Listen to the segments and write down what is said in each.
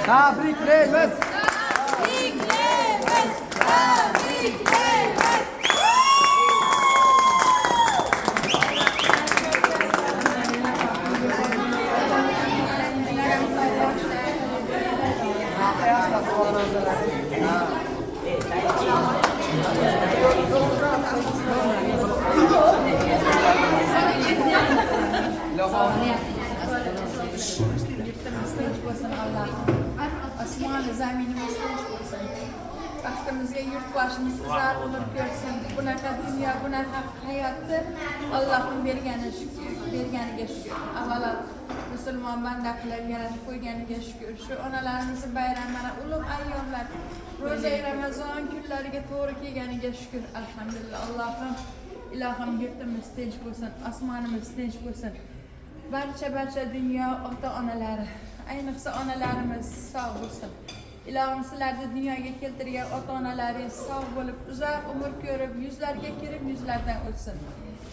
Tabriklaymiz. Osmoni zaminimiz tinch bo'lsin. Baxtimizga yurt boshimiz uzar umr bersin. Bunaqa dunyo, bunaqa hayotni Allohning berganiga shukr. Avvalo musulmon banda qilib yaratib qo'yganiga shukr. Shu onalarimizni bayram mana ulug' ayyomlar, ro'za Ramazon kunlariga to'g'ri kelganiga shukr. Alhamdulillah. Allohim, ilohim yurtimiz tinch bo'lsin, osmonimiz tinch bo'lsin. Barcha dunyo ota-onalari, ayniqsa onalarimiz sog' bo'lsin. Ilohim sizlarni dunyoga keltirgan ota-onalaringiz sog' bo'lib, uzoq umr ko'rib, yuzlarga kirib, yuzlardan o'tsin.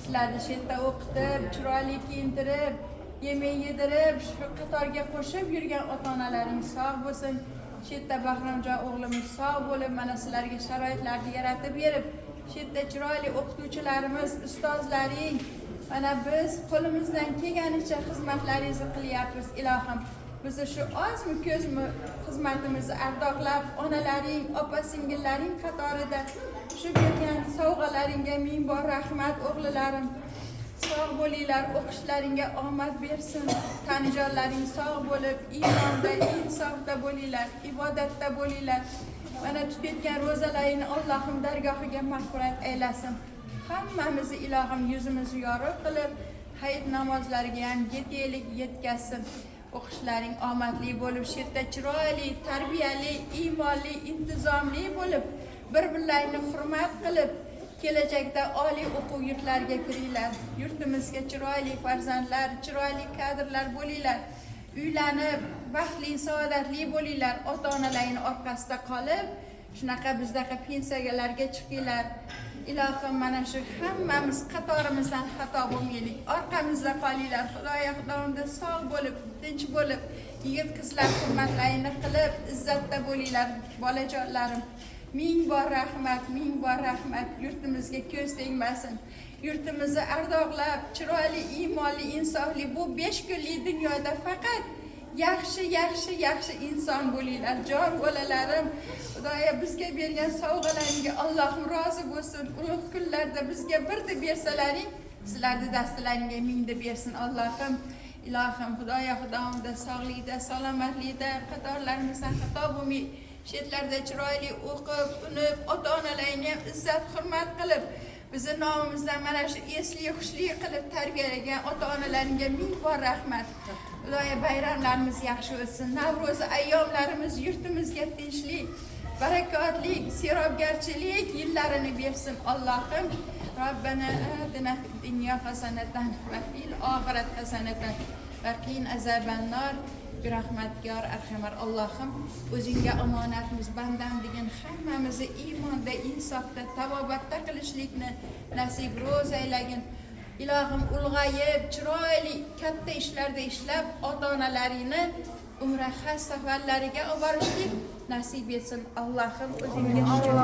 Sizlarni shu yerda o'qitib, chiroyli kiyintirib, yemek yedirib, shu qatorga qo'shib yurgan ota-onalaringiz sog' bo'lsin. Shu yerda Bahramjon o'g'limiz sog' bo'lib, mana sizlarga sharoitlarni yaratib berib, shu yerda chiroyli o'qituvchilarimiz, ustozlaring, mana biz qo'limizdan kelganicha xizmatlaringizni qilyapmiz. Ilohim, bizni shu ozmi ko'zmi xizmatimizni ardoqlab, onalaring, opa-singillaring qatorida shu bergan sovg'alaringga ming bor rahmat. O'g'lilarim, sog' bo'linglar, o'qishlaringga omad bersin. Tanijonlaring sog' bo'lib, iymonda, insofda bo'linglar, ibodatda bo'linglar. Mana tutayotgan ro'zalaringni Allohim dargohiga mag'firat aylasin. Hammamizni ilohim yuzimizni yorug' qilib, hayit namozlariga ham yetkazsin. O'qishlaring omadli bo'lib, shu yerda chiroyli, tarbiyali, iymonli, intizomli bo'lib, bir-birlaringni hurmat qilib, kelajakda oliy o'quv yurtlariga kiringlar. Yurtimizga chiroyli farzandlar, chiroyli kadrlar bo'linglar. Uylanib, baxtli, saodatli bo'linglar. Ota-onalaringning orqasida qolib, shunaqa bizdaqa pensiyalarga chiqinglar. Ilohim, mana shu hammamiz qatorimizdan xato bo'lmaylik. Orqamizda qolinglar. Xudoyimda sog' bo'lib, tinch bo'lib, yigit-qizlar hurmatlarini qilib, izzatda bo'linglar, bolajonlarim. Ming bor rahmat, ming bor rahmat. Yurtimizga ko'z tegmasin. Yurtimizni ardoqlab, chiroyli, iymonli, insofli bu 5 kunlik dunyoda faqat yaxshi inson bo'linglar. Jon bolalarim, Xudoya bizga bergan sovg'alaringga Allohim rozi bo'lsin. Ulug' kunlarda bizga birni bersalaring, sizlarni dastalaringga mingni bersin Allohim. Ilohim, Xudoyimda sog'likda, salomatlikda qatorlarimizdan xato bo'lmay, shetlarda chiroyli o'qib, unib, ota-onalaringni ham izzat, hurmat qilib, bizni nomimizdan mana shu esli, xushli qilib tarbiyalagan ota-onalaringga ming bor rahmat. Xudoya bayramlarimiz yaxshi o'tsin. Navro'z ayyomlarimiz yurtimizga tinchlik, barakotlik, serobgarchilik yillarini bersin Allohim. Robbana atina fid dunya hasanatan va fil oxirati hasanatan va qina azabannar. Birahmatgor arhamar Allohim, o'zingga omonatmiz bandam degan hammamizni iymonda, insofda, tavobatda qilishlikni nasib ro'z aylagin. Ilohim, ulg'ayib, chiroyli, katta ishlarda ishlab, ota-onalaringni umra haj safarlariga olib borishlik nasib etsin. Allohim, o'zingga shukr.